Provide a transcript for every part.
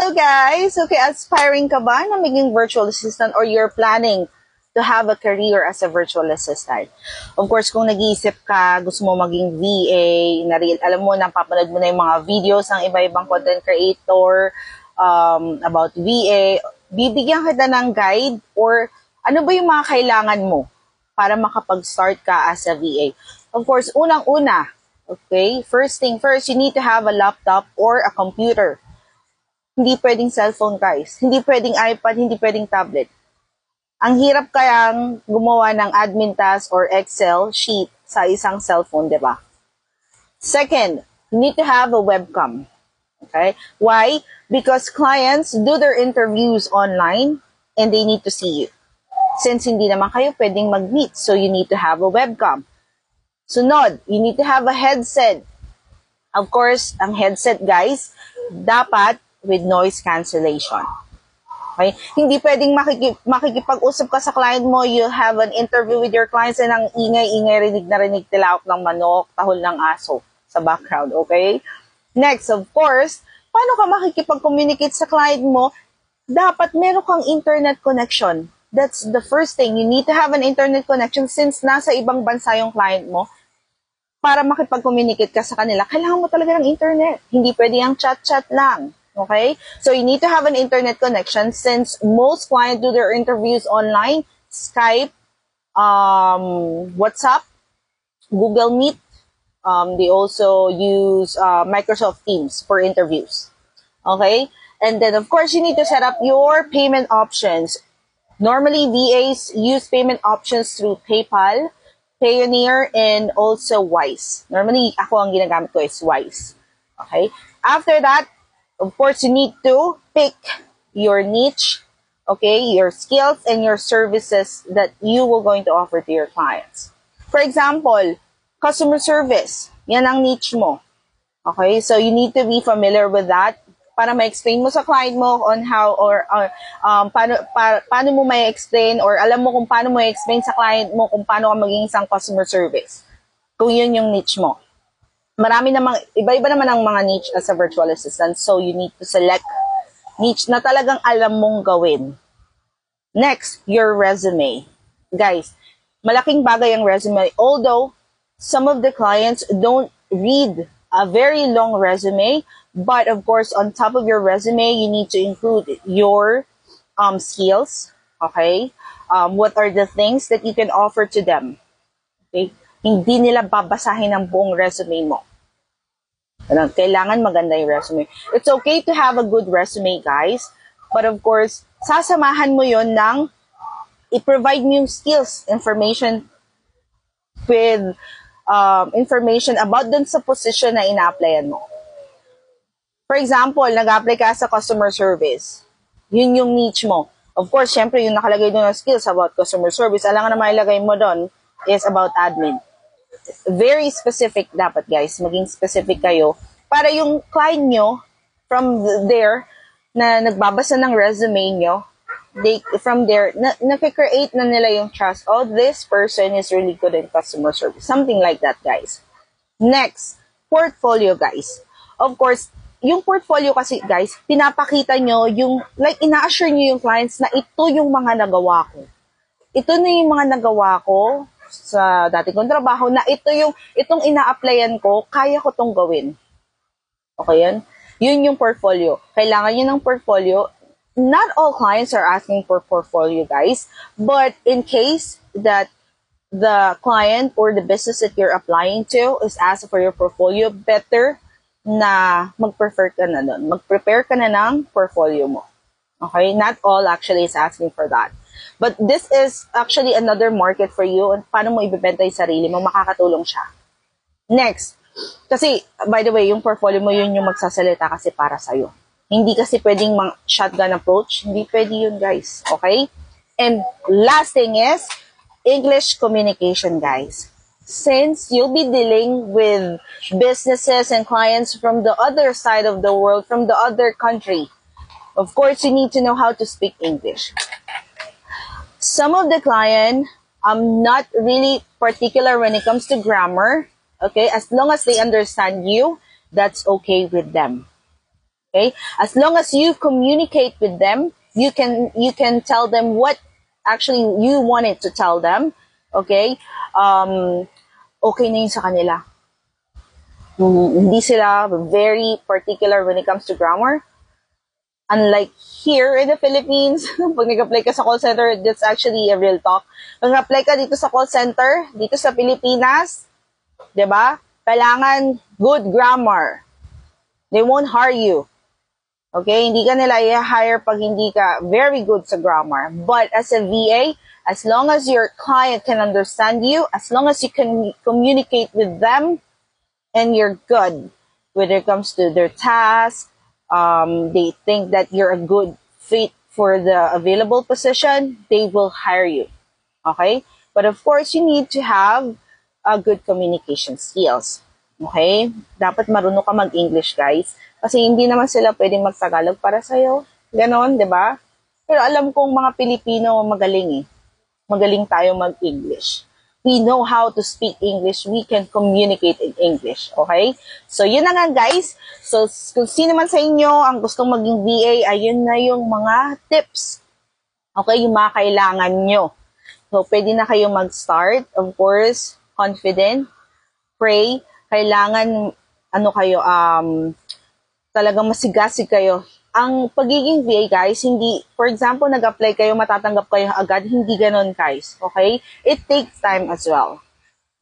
Hello guys! Okay, aspiring ka ba na maging virtual assistant or you're planning to have a career as a virtual assistant? Of course, kung nag-iisip ka, gusto mo maging VA, alam mo, napapanood mo na yung mga videos ng iba-ibang content creator about VA, bibigyan kita ng guide or ano ba yung mga kailangan mo para makapag-start ka as a VA. Of course, unang-una, okay, first thing first, you need to have a laptop or a computer. Hindi pwedeng cellphone, guys. Hindi pwedeng iPad, hindi pwedeng tablet. Ang hirap kayang gumawa ng admin task or Excel sheet sa isang cellphone, di ba? Second, you need to have a webcam. Okay? Why? Because clients do their interviews online and they need to see you. Since hindi naman kayo pwedeng mag-meet, so you need to have a webcam. Sunod, you need to have a headset. Of course, ang headset, guys, dapat with noise cancellation. Okay? Hindi pwedeng makikipag-usap ka sa client mo, you have an interview with your clients and ang ingay-ingay, rinig na rinig tilaok ng manok, tahol ng aso sa background, okay? Next, of course, paano ka makikipag-communicate sa client mo? Dapat meron kang internet connection. That's the first thing. You need to have an internet connection since nasa ibang bansa yung client mo. Para makipag-communicate ka sa kanila, kailangan mo talaga ng internet. Hindi pwede yung chat-chat lang. Okay? So, you need to have an internet connection since most clients do their interviews online, Skype, WhatsApp, Google Meet. They also use Microsoft Teams for interviews. Okay? And then, of course, you need to set up your payment options. Normally, VAs use payment options through PayPal, Payoneer, and also Wise. Normally, ako ang ginagamit ko is Wise. Okay? After that, of course, you need to pick your niche, okay, your skills and your services that you will going to offer to your clients. For example, customer service. Yan ang niche mo. Okay, so you need to be familiar with that para ma-explain mo sa client mo on how or paano mo ma-explain or alam mo kung paano mo i-explain sa client mo kung paano ka maging isang customer service. Kung yun yung niche mo. Marami namang, iba-iba naman ang mga niche as a virtual assistant. So, you need to select niche na talagang alam mong gawin. Next, your resume. Guys, malaking bagay ang resume. Although, some of the clients don't read a very long resume. But, of course, on top of your resume, you need to include your skills. Okay? What are the things that you can offer to them? Okay? Hindi nila babasahin ang buong resume mo. Kailangan maganda yung resume. It's okay to have a good resume, guys. But of course, sasamahan mo yon ng i-provide mo yung skills, information with information about dun sa position na ina-applyan mo. For example, nag-apply ka sa customer service. Yun yung niche mo. Of course, syempre, yung nakalagay doon ng skills about customer service, alam na mailagay mo doon is about admin. Very specific dapat, guys. Maging specific kayo. Para yung client nyo, from there, na nagbabasa ng resume nyo, from there, nakikreate na nila yung trust. Oh, this person is really good in customer service. Something like that, guys. Next, portfolio, guys. Of course, yung portfolio kasi, guys, pinapakita nyo yung, like, ina-assure nyo yung clients na ito yung mga nagawa ko. Ito na yung mga nagawa ko sa dati kong trabaho na itong ina-applyan ko, kaya ko tong gawin. Okay yan? Yun yung portfolio. Kailangan yun ng portfolio. Not all clients are asking for portfolio, guys. But in case that the client or the business that you're applying to is asking for your portfolio, better na mag-prepare ka na nun. Mag-prepare ka na ng portfolio mo. Okay? Not all actually is asking for that. But this is actually another market for you and paano mo ibebenta yung sarili mo, makakatulong siya. Next, kasi, by the way, yung portfolio mo yun yung magsasalita kasi para sa'yo. Hindi kasi pwedeng shotgun approach. Hindi pwede yun, guys. Okay? And last thing is, English communication, guys. Since you'll be dealing with businesses and clients from the other side of the world, from the other country, of course, you need to know how to speak English. Some of the client, not really particular when it comes to grammar. Okay, as long as they understand you, that's okay with them. Okay? As long as you communicate with them, you can tell them what actually you wanted to tell them. Okay? Okay na yun sa kanila. Hindi sila very particular when it comes to grammar. Unlike here in the Philippines, pag nag-apply ka sa call center, that's actually a real talk. Pag nag-apply ka dito sa call center, dito sa Pilipinas, 'di ba? Kailangan good grammar. They won't hire you. Okay? Hindi ka nila i-hire pag hindi ka very good sa grammar. But as a VA, as long as your client can understand you, as long as you can communicate with them, and you're good when it comes to their task, they think that you're a good fit for the available position, they will hire you. Okay? But of course, you need to have a good communication skills. Okay? Dapat marunong ka mag-English, guys. Kasi hindi naman sila pwedeng mag-Tagalog para sa'yo. Ganon, di ba? Pero alam kong mga Pilipino magaling eh. Magaling tayo mag-English. We know how to speak English. We can communicate in English. Okay? So, yun na nga, guys. So, kung sino man sa inyo ang gustong maging VA, ayun na yung mga tips. Okay? Yung mga kailangan nyo. So, pwede na kayo mag-start. Of course, confident. Pray. Kailangan, talagang masigasig kayo. Ang pagiging VA, guys, hindi, for example, nag-apply kayo, matatanggap kayo agad, hindi ganon, guys. Okay? It takes time as well.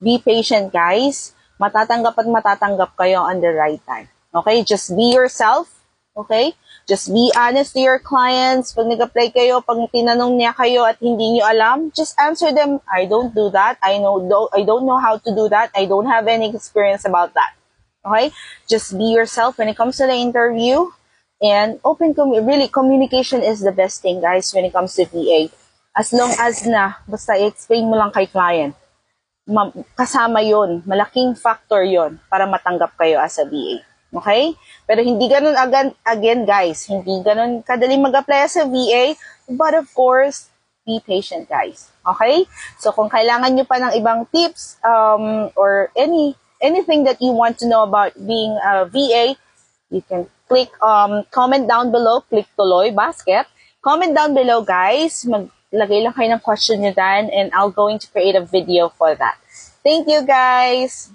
Be patient, guys. Matatanggap at matatanggap kayo on the right time. Okay? Just be yourself. Okay? Just be honest to your clients. Pag nag-apply kayo, pag tinanong niya kayo at hindi niyo alam, just answer them, I don't do that. I don't know how to do that. I don't have any experience about that. Okay? Just be yourself when it comes to the interview. And really, communication is the best thing, guys, when it comes to VA. As long as basta i-explain mo lang kay client, kasama yon, malaking factor yon para matanggap kayo as a VA. Okay? Pero hindi ganun again, guys. Hindi ganun kadaling mag-apply as a VA. But of course, be patient, guys. Okay? So, kung kailangan nyo pa ng ibang tips, or anything that you want to know about being a VA, you can click, comment down below, click Tuloy Basket. Comment down below, guys. Maglagay lang kayo ng question nyo dyan, and I'll going to create a video for that. Thank you, guys!